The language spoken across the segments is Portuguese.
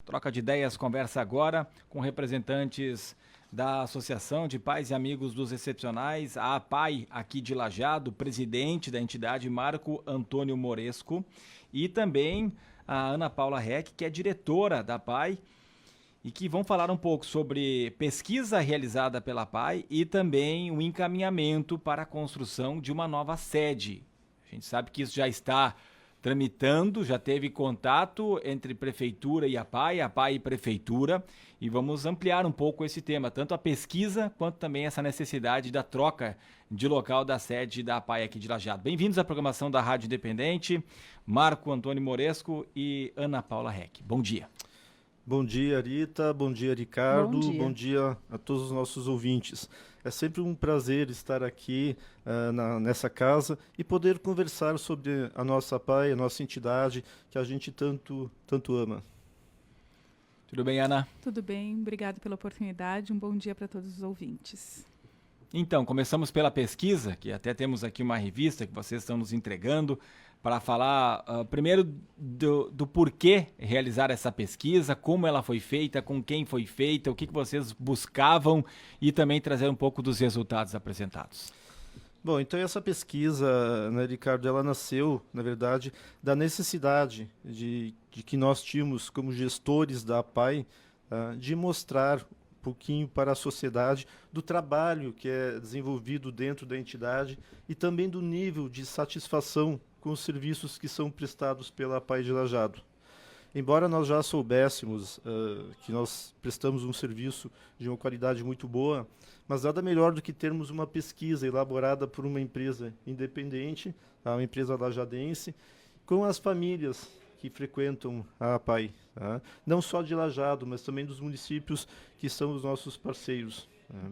Troca de ideias, conversa agora com representantes da Associação de Pais e Amigos dos Excepcionais, a APAE aqui de Lajeado, presidente da entidade Marco Antônio Moresco, e também a Ana Paula Heck, que é diretora da APAE, e que vão falar um pouco sobre pesquisa realizada pela APAE e também o encaminhamento para a construção de uma nova sede. A gente sabe que isso já está tramitando, já teve contato entre Prefeitura e APAE e Prefeitura, e vamos ampliar um pouco esse tema, tanto a pesquisa quanto também essa necessidade da troca de local da sede da APAE aqui de Lajeado. Bem-vindos à programação da Rádio Independente, Marco Antônio Moresco e Ana Paula Heck. Bom dia. Bom dia, Rita. Bom dia, Ricardo. Bom dia A todos os nossos ouvintes. É sempre um prazer estar aqui nessa casa e poder conversar sobre a nossa APAE, a nossa entidade, que a gente tanto ama. Tudo bem, Ana? Tudo bem, obrigado pela oportunidade. Um bom dia para todos os ouvintes. Então, começamos pela pesquisa, que até temos aqui uma revista que vocês estão nos entregando, para falar primeiro do porquê realizar essa pesquisa, como ela foi feita, com quem foi feita, o que vocês buscavam e também trazer um pouco dos resultados apresentados. Bom, então essa pesquisa, né, Ricardo, ela nasceu, na verdade, da necessidade de que nós tínhamos como gestores da APAE de mostrar um pouquinho para a sociedade do trabalho que é desenvolvido dentro da entidade e também do nível de satisfação com os serviços que são prestados pela APAE de Lajeado. Embora nós já soubéssemos que nós prestamos um serviço de uma qualidade muito boa, mas nada melhor do que termos uma pesquisa elaborada por uma empresa independente, uma empresa lajadense, com as famílias que frequentam a APAE, tá? Não só de Lajeado, mas também dos municípios que são os nossos parceiros. Tá?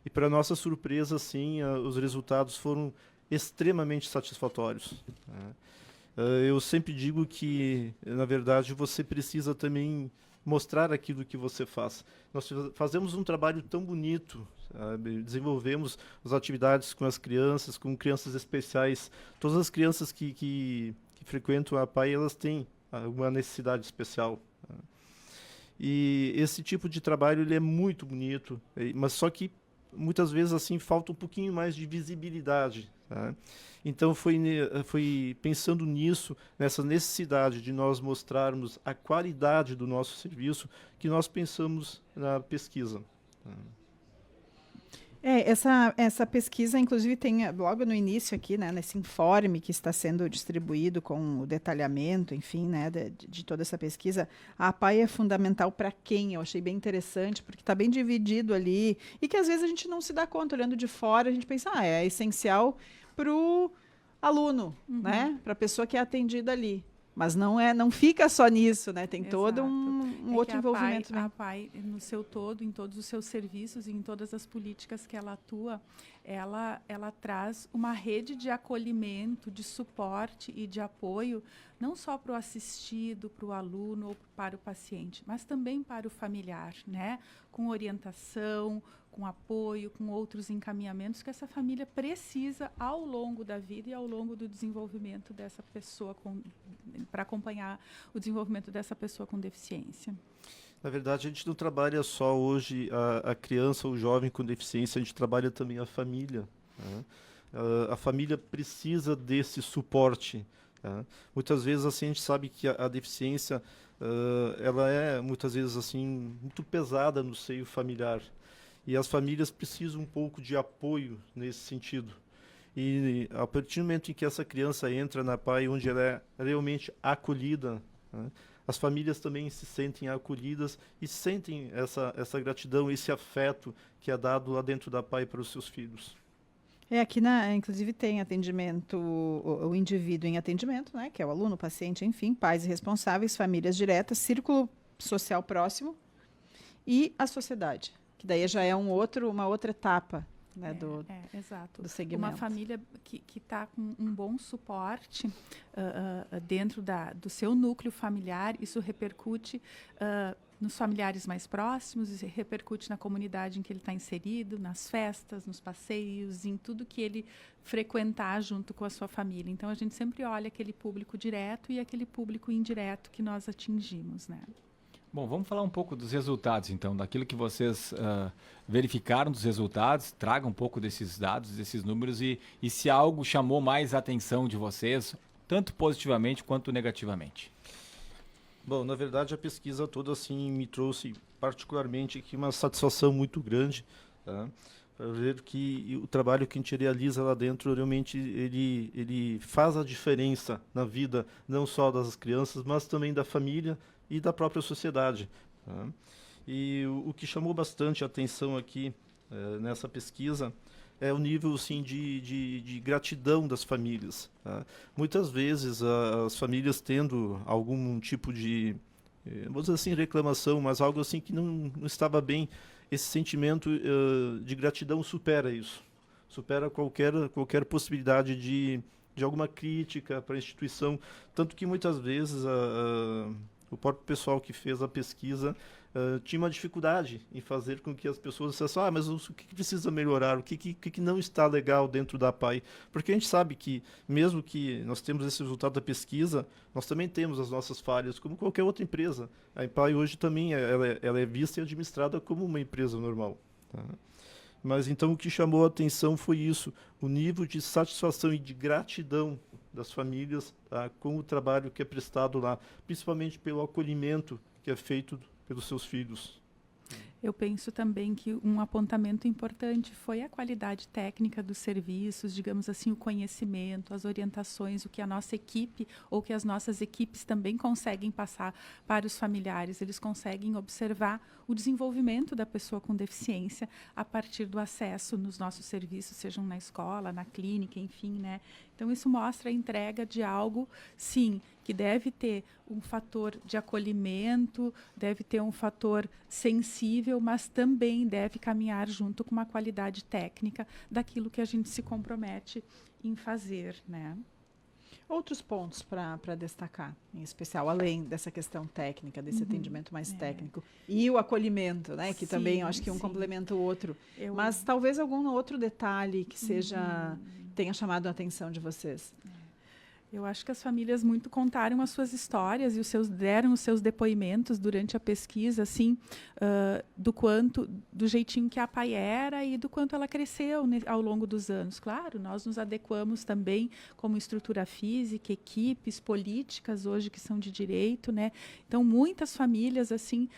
E para nossa surpresa, sim, os resultados foram extremamente satisfatórios. Tá? Eu sempre digo que, na verdade, você precisa também mostrar aquilo que você faz. Nós fazemos um trabalho tão bonito, sabe? Desenvolvemos as atividades com as crianças, com crianças especiais. Todas as crianças que frequentam a APAE, elas têm uma necessidade especial. Tá? E esse tipo de trabalho ele é muito bonito, mas só que muitas vezes assim falta um pouquinho mais de visibilidade. Tá? Então foi pensando nisso, nessa necessidade de nós mostrarmos a qualidade do nosso serviço, que nós pensamos na pesquisa. Tá? Essa pesquisa, inclusive, tem logo no início aqui, né, nesse informe que está sendo distribuído com o detalhamento, enfim, né, de toda essa pesquisa, a APAE é fundamental para quem? Eu achei bem interessante, porque está bem dividido ali, e que às vezes a gente não se dá conta, olhando de fora, a gente pensa, é essencial para o aluno, né, para a pessoa que é atendida ali. Mas não fica só nisso, né? Tem Exato. todo um outro envolvimento. A APAE, no seu todo, em todos os seus serviços e em todas as políticas que ela atua, ela traz uma rede de acolhimento, de suporte e de apoio, não só para o assistido, para o aluno ou para o paciente, mas também para o familiar, né? Com orientação, com apoio, com outros encaminhamentos que essa família precisa ao longo da vida e ao longo do desenvolvimento dessa pessoa, para acompanhar o desenvolvimento dessa pessoa com deficiência. Na verdade, a gente não trabalha só hoje a criança ou o jovem com deficiência, a gente trabalha também a família. Né? A família precisa desse suporte. Tá? Muitas vezes assim, a gente sabe que a deficiência ela é muitas vezes assim, muito pesada no seio familiar. E as famílias precisam um pouco de apoio nesse sentido. E a partir do momento em que essa criança entra na APAE, onde ela é realmente acolhida, né, as famílias também se sentem acolhidas e sentem essa gratidão, esse afeto que é dado lá dentro da APAE para os seus filhos. Aqui, inclusive, tem atendimento, o indivíduo em atendimento, né, que é o aluno, o paciente, enfim, pais e responsáveis, famílias diretas, círculo social próximo e a sociedade. Que daí já é uma outra etapa, né, exato. do segmento. Uma família que está com um bom suporte dentro do seu núcleo familiar, isso repercute nos familiares mais próximos, isso repercute na comunidade em que ele está inserido, nas festas, nos passeios, em tudo que ele frequentar junto com a sua família. Então, a gente sempre olha aquele público direto e aquele público indireto que nós atingimos, né? Bom, vamos falar um pouco dos resultados, então, daquilo que vocês verificaram dos resultados, traga um pouco desses dados, desses números e se algo chamou mais a atenção de vocês, tanto positivamente quanto negativamente. Bom, na verdade a pesquisa toda assim me trouxe particularmente aqui uma satisfação muito grande, tá? Para ver que o trabalho que a gente realiza lá dentro realmente ele faz a diferença na vida não só das crianças, mas também da família e da própria sociedade, tá? E o que chamou bastante a atenção aqui nessa pesquisa é o nível assim, de gratidão das famílias, tá? Muitas vezes as famílias tendo algum tipo de, vamos dizer assim, reclamação, mas algo assim que não estava bem, esse sentimento de gratidão supera isso, supera qualquer possibilidade de alguma crítica para a instituição, tanto que muitas vezes o próprio pessoal que fez a pesquisa tinha uma dificuldade em fazer com que as pessoas dissessem, mas o que precisa melhorar, o que não está legal dentro da APAE, porque a gente sabe que, mesmo que nós temos esse resultado da pesquisa, nós também temos as nossas falhas, como qualquer outra empresa. A APAE hoje também ela é vista e administrada como uma empresa normal, tá? Mas então o que chamou a atenção foi isso, o nível de satisfação e de gratidão das famílias, tá, com o trabalho que é prestado lá, principalmente pelo acolhimento que é feito pelos seus filhos. Eu penso também que um apontamento importante foi a qualidade técnica dos serviços, digamos assim, o conhecimento, as orientações, o que a nossa equipe ou que as nossas equipes também conseguem passar para os familiares. Eles conseguem observar o desenvolvimento da pessoa com deficiência a partir do acesso nos nossos serviços, sejam na escola, na clínica, enfim, né? Então, isso mostra a entrega de algo, sim, que deve ter um fator de acolhimento, deve ter um fator sensível, mas também deve caminhar junto com uma qualidade técnica daquilo que a gente se compromete em fazer, né? Outros pontos para destacar, em especial, além dessa questão técnica, desse atendimento mais técnico. E o acolhimento, né? Que também eu acho que um complementa o outro. Mas talvez algum outro detalhe que tenha chamado a atenção de vocês. Eu acho que as famílias muito contaram as suas histórias e deram os seus depoimentos durante a pesquisa, assim, do jeitinho que a APAE era e do quanto ela cresceu ao longo dos anos. Claro, nós nos adequamos também como estrutura física, equipes, políticas hoje que são de direito, né? Então, muitas famílias, assim,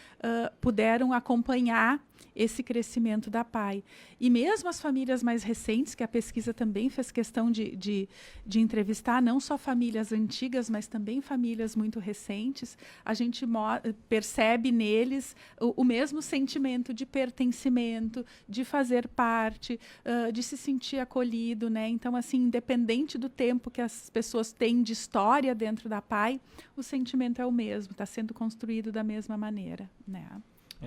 puderam acompanhar esse crescimento da APAE. E mesmo as famílias mais recentes, que a pesquisa também fez questão de entrevistar, não só famílias antigas, mas também famílias muito recentes, a gente percebe neles o mesmo sentimento de pertencimento, de fazer parte, de se sentir acolhido, né? Então, assim, independente do tempo que as pessoas têm de história dentro da APAE, o sentimento é o mesmo, está sendo construído da mesma maneira, né?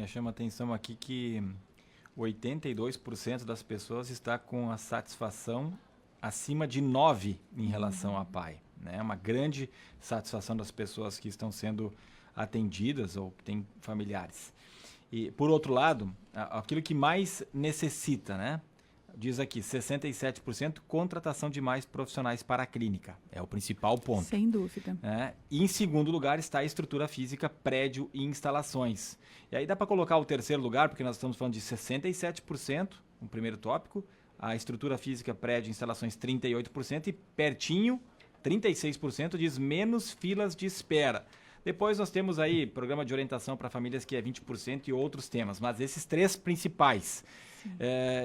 Chama atenção aqui que 82% das pessoas está com a satisfação acima de 9 em relação à APAE, né? Uma grande satisfação das pessoas que estão sendo atendidas ou que têm familiares. E, por outro lado, aquilo que mais necessita, né? Diz aqui, 67% contratação de mais profissionais para a clínica. É o principal ponto. Sem dúvida. E em segundo lugar está a estrutura física, prédio e instalações. E aí dá para colocar o terceiro lugar, porque nós estamos falando de 67%, no primeiro tópico, a estrutura física, prédio e instalações 38% e pertinho, 36% diz menos filas de espera. Depois nós temos aí programa de orientação para famílias que é 20% e outros temas, mas esses três principais.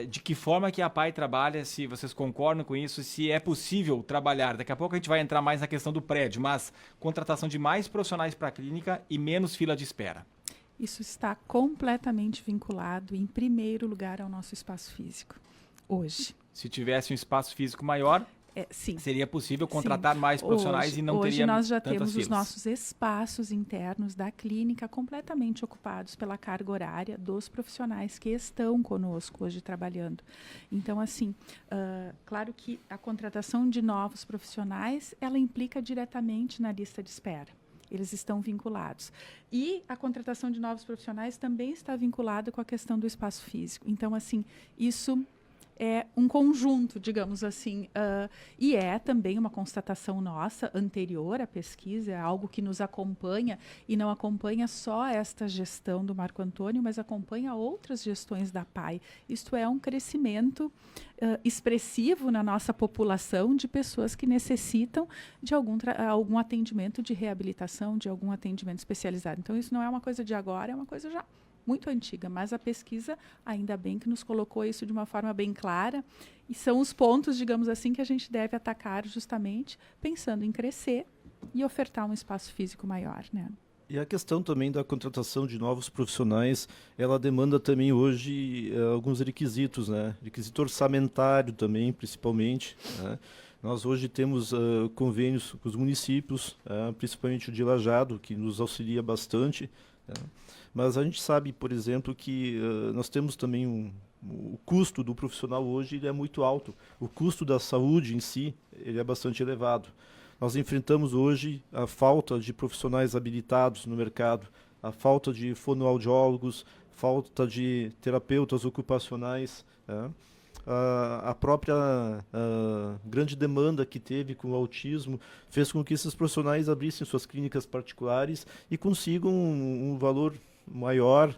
De que forma que a APAE trabalha, se vocês concordam com isso, se é possível trabalhar. Daqui a pouco a gente vai entrar mais na questão do prédio, mas contratação de mais profissionais para a clínica e menos fila de espera. Isso está completamente vinculado, em primeiro lugar, ao nosso espaço físico, hoje. Se tivesse um espaço físico maior, sim. Seria possível contratar mais profissionais e não teria tantas filas. Hoje nós já temos os nossos espaços internos da clínica completamente ocupados pela carga horária dos profissionais que estão conosco hoje trabalhando. Então, assim, claro que a contratação de novos profissionais, ela implica diretamente na lista de espera. Eles estão vinculados. E a contratação de novos profissionais também está vinculada com a questão do espaço físico. Então, assim, isso é um conjunto, digamos assim, e é também uma constatação nossa, anterior à pesquisa, é algo que nos acompanha, e não acompanha só esta gestão do Marco Antônio, mas acompanha outras gestões da PAI. Isto é um crescimento expressivo na nossa população de pessoas que necessitam de algum atendimento de reabilitação, de algum atendimento especializado. Então, isso não é uma coisa de agora, é uma coisa já muito antiga, mas a pesquisa, ainda bem que nos colocou isso de uma forma bem clara, e são os pontos, digamos assim, que a gente deve atacar justamente pensando em crescer e ofertar um espaço físico maior, né? E a questão também da contratação de novos profissionais, ela demanda também hoje alguns requisitos, né? Requisito orçamentário também, principalmente, né? Nós hoje temos convênios com os municípios, principalmente o de Lajeado, que nos auxilia bastante, né? Mas a gente sabe, por exemplo, que nós temos também o custo do profissional hoje ele é muito alto. O custo da saúde em si ele é bastante elevado. Nós enfrentamos hoje a falta de profissionais habilitados no mercado, a falta de fonoaudiólogos, falta de terapeutas ocupacionais, né? A própria grande demanda que teve com o autismo fez com que esses profissionais abrissem suas clínicas particulares e consigam um valor maior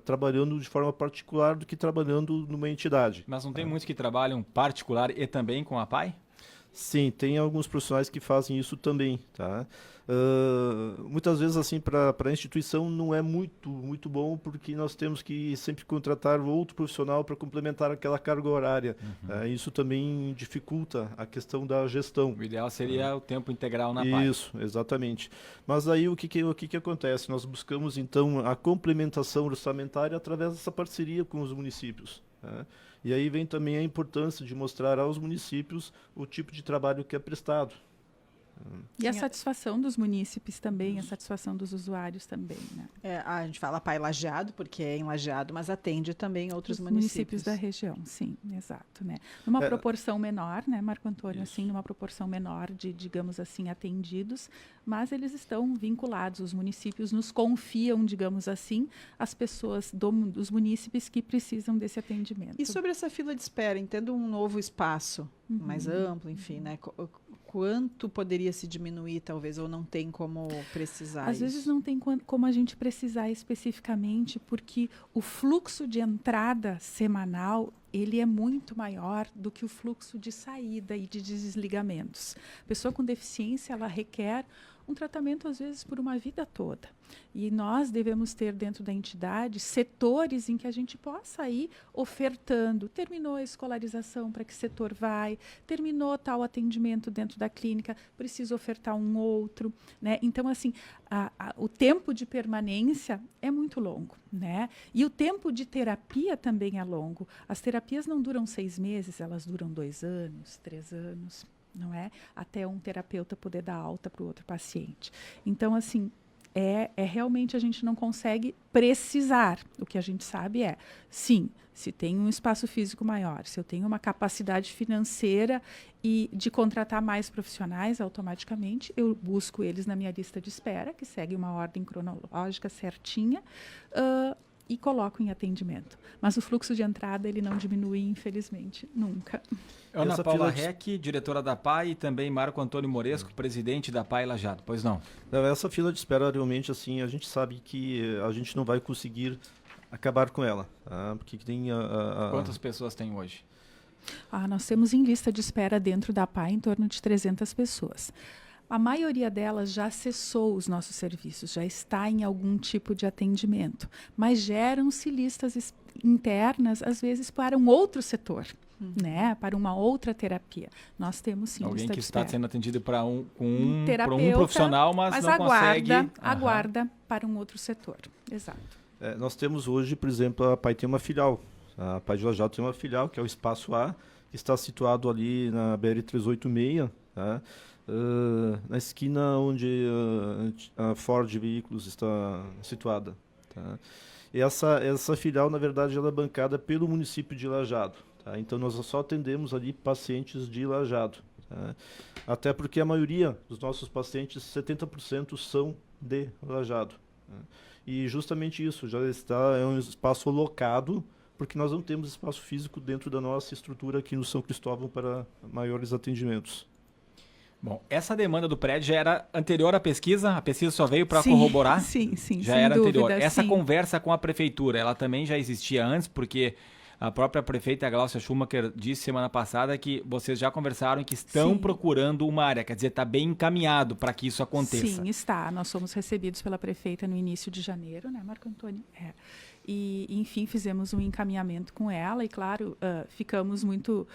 trabalhando de forma particular do que trabalhando numa entidade. Mas não tem muitos que trabalham particular e também com a PAI? Sim, tem alguns profissionais que fazem isso também, tá? Muitas vezes, assim, para a instituição não é muito bom, porque nós temos que sempre contratar outro profissional para complementar aquela carga horária. Isso também dificulta a questão da gestão. O ideal seria o tempo integral na PAI. Isso, exatamente. Mas aí o que acontece? Nós buscamos, então, a complementação orçamentária através dessa parceria com os municípios, né? E aí vem também a importância de mostrar aos municípios o tipo de trabalho que é prestado. E a satisfação dos munícipes também, a satisfação dos usuários também, né? A gente fala PAI Lajeado, porque é em Lajeado, mas atende também outros Os municípios da região, sim, exato, né? Numa proporção menor, né, Marco Antônio, Isso. assim, numa proporção menor de, digamos assim, atendidos, mas eles estão vinculados, os municípios nos confiam, digamos assim, as pessoas dos munícipes que precisam desse atendimento. E sobre essa fila de espera, entendo um novo espaço mais amplo, enfim, né? Quanto poderia se diminuir, talvez, ou não tem como precisar Às isso? vezes não tem como a gente precisar especificamente, porque o fluxo de entrada semanal ele é muito maior do que o fluxo de saída e de desligamentos. A pessoa com deficiência, ela requer um tratamento, às vezes, por uma vida toda. E nós devemos ter dentro da entidade setores em que a gente possa ir ofertando. Terminou a escolarização, para que setor vai? Terminou tal atendimento dentro da clínica, preciso ofertar um outro, né? Então, assim, o tempo de permanência é muito longo, né? E o tempo de terapia também é longo. As terapias não duram 6 meses, elas duram 2 anos, 3 anos, não é? Até um terapeuta poder dar alta para o outro paciente. Então, assim, realmente a gente não consegue precisar. O que a gente sabe sim, se tem um espaço físico maior, se eu tenho uma capacidade financeira e de contratar mais profissionais, automaticamente eu busco eles na minha lista de espera, que segue uma ordem cronológica certinha, e coloco em atendimento. Mas o fluxo de entrada, ele não diminui, infelizmente, nunca. Ana Paula Reck, diretora da PAI, e também Marco Antônio Moresco, presidente da PAI Lajeado. Pois não? Essa fila de espera, realmente, assim, a gente sabe que a gente não vai conseguir acabar com ela, tá? Porque tem Quantas pessoas tem hoje? Nós temos em lista de espera dentro da PAI em torno de 300 pessoas. A maioria delas já acessou os nossos serviços, já está em algum tipo de atendimento, mas geram-se listas internas, às vezes, para um outro setor, né? Para uma outra terapia. Nós temos sim alguém lista que de está espera. sendo atendido para um terapeuta, profissional, mas não consegue... aguarda para um outro setor. Exato. Nós temos hoje, por exemplo, a PAI tem uma filial. A PAI de Lajeado tem uma filial, que é o Espaço A, que está situado ali na BR-386, tá? Na esquina onde a Ford Veículos está situada, tá? E essa filial, na verdade, ela é bancada pelo município de Lajeado, tá? Então nós só atendemos ali pacientes de Lajeado, tá? Até porque a maioria dos nossos pacientes, 70% são de Lajeado, tá? E justamente isso, é um espaço locado porque nós não temos espaço físico dentro da nossa estrutura aqui no São Cristóvão para maiores atendimentos. Bom, essa demanda do prédio já era anterior à pesquisa? A pesquisa só veio para Sim, corroborar? sim, Já sem era anterior. dúvida, Essa sim. conversa com a prefeitura, ela também já existia antes, porque a própria prefeita Gláucia Schumacher disse semana passada que vocês já conversaram e que estão Sim. procurando uma área, quer dizer, está bem encaminhado para que isso aconteça. Sim, está. Nós fomos recebidos pela prefeita no início de janeiro, né, Marco Antônio? E, enfim, fizemos um encaminhamento com ela e, claro, ficamos muito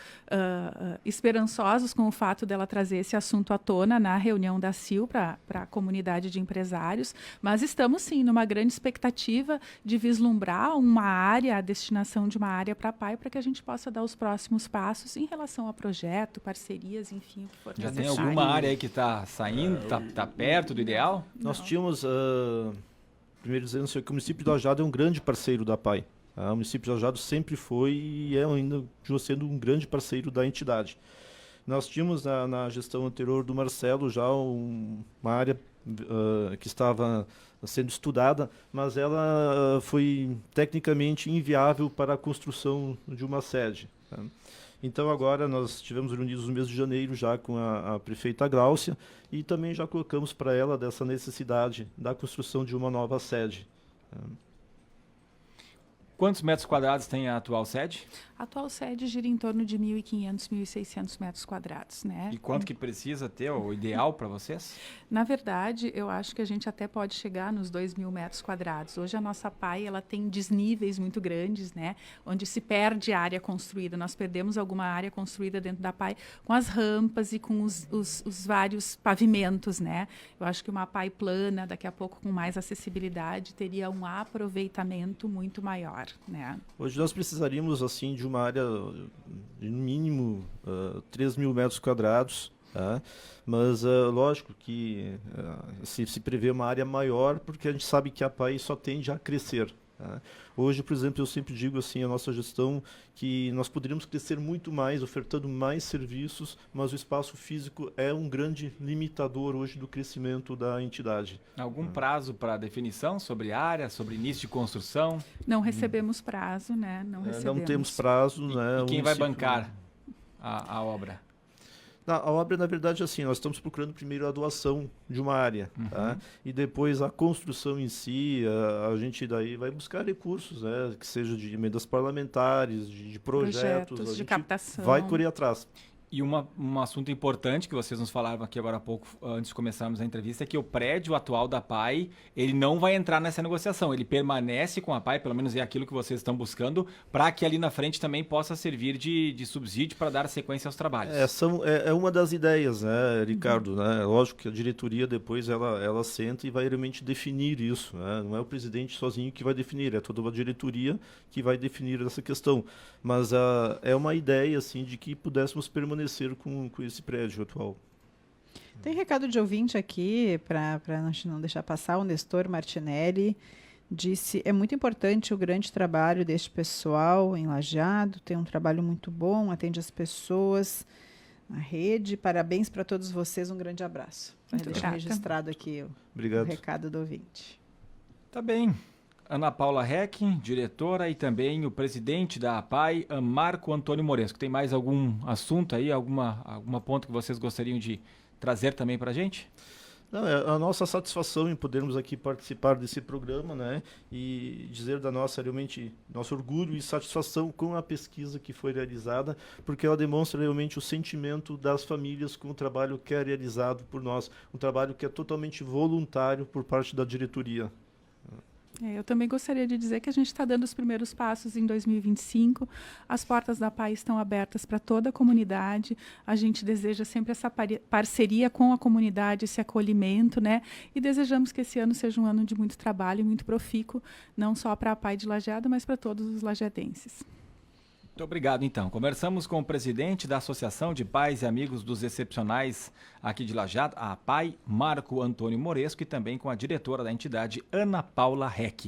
esperançosos com o fato dela trazer esse assunto à tona na reunião da CIL para a comunidade de empresários, mas estamos, sim, numa grande expectativa de vislumbrar uma área, a destinação de uma área para a PAI, para que a gente possa dar os próximos passos em relação a projeto, parcerias, enfim, o que for Já tem necessário. alguma área aí que está saindo, tá perto do ideal? Nós Não. tínhamos, primeiro dizendo assim, que o município de Lajeado é um grande parceiro da PAI. O município de Lajeado sempre foi e é ainda continua sendo um grande parceiro da entidade. Nós tínhamos na gestão anterior do Marcelo já uma área que estava sendo estudada, mas ela foi tecnicamente inviável para a construção de uma sede. Então agora nós estivemos reunidos no mês de janeiro já com a prefeita Gláucia e também já colocamos para ela dessa necessidade da construção de uma nova sede. Quantos metros quadrados tem a atual sede? A atual sede gira em torno de 1.500, 1.600 metros quadrados, né? E quanto que precisa ter, o ideal para vocês? Na verdade, eu acho que a gente até pode chegar nos 2.000 metros quadrados. Hoje a nossa PAI, ela tem desníveis muito grandes, né? Onde se perde a área construída. Nós perdemos alguma área construída dentro da PAI com as rampas e com os vários pavimentos, né? Eu acho que uma PAI plana, daqui a pouco com mais acessibilidade, teria um aproveitamento muito maior, né? Hoje nós precisaríamos assim de uma área de no mínimo 3.000 metros quadrados, tá? Mas lógico que se prevê uma área maior porque a gente sabe que a PAI só tende a crescer. Tá? Hoje, por exemplo, eu sempre digo assim, a nossa gestão, que nós poderíamos crescer muito mais, ofertando mais serviços, mas o espaço físico é um grande limitador hoje do crescimento da entidade. Algum prazo para definição sobre área, sobre início de construção? Não recebemos prazo, né? Não recebemos. Não temos prazo. E, né? e quem vai município- bancar a obra? A obra, na verdade, assim, nós estamos procurando primeiro a doação de uma área, tá? E depois a construção em si, a gente daí vai buscar recursos, né? Que seja de emendas parlamentares, de projetos, a de gente captação. vai correr atrás. E um assunto importante que vocês nos falaram aqui agora há pouco, antes de começarmos a entrevista, é que o prédio atual da PAI, ele não vai entrar nessa negociação, ele permanece com a PAI, pelo menos é aquilo que vocês estão buscando, para que ali na frente também possa servir de subsídio para dar sequência aos trabalhos. É uma das ideias, né, Ricardo? Né? Lógico que a diretoria depois ela senta e vai realmente definir isso. Né? Não é o presidente sozinho que vai definir, é toda uma diretoria que vai definir essa questão. Mas é uma ideia assim, de que pudéssemos permanecer com esse prédio atual. Tem recado de ouvinte aqui, para a gente não deixar passar. O Nestor Martinelli disse: é muito importante o grande trabalho deste pessoal em Lajeado, tem um trabalho muito bom, atende as pessoas na rede. Parabéns para todos vocês, um grande abraço. Muito Deixar grata. registrado aqui o Obrigado. recado do ouvinte. Tá bem. Ana Paula Reck, diretora, e também o presidente da APAI, Marco Antônio Moresco. Tem mais algum assunto aí, alguma ponto que vocês gostariam de trazer também para a gente? Não, é a nossa satisfação em podermos aqui participar desse programa, né, e dizer da realmente, nosso orgulho e satisfação com a pesquisa que foi realizada, porque ela demonstra realmente o sentimento das famílias com o trabalho que é realizado por nós, um trabalho que é totalmente voluntário por parte da diretoria. Eu também gostaria de dizer que a gente está dando os primeiros passos em 2025. As portas da PAI estão abertas para toda a comunidade. A gente deseja sempre essa parceria com a comunidade, esse acolhimento, né? E desejamos que esse ano seja um ano de muito trabalho e muito profícuo, não só para a PAI de Lajeado, mas para todos os lajadenses. Muito obrigado, então. Conversamos com o presidente da Associação de Pais e Amigos dos Excepcionais aqui de Lajeado, a APAI, Marco Antônio Moresco, e também com a diretora da entidade, Ana Paula Reck.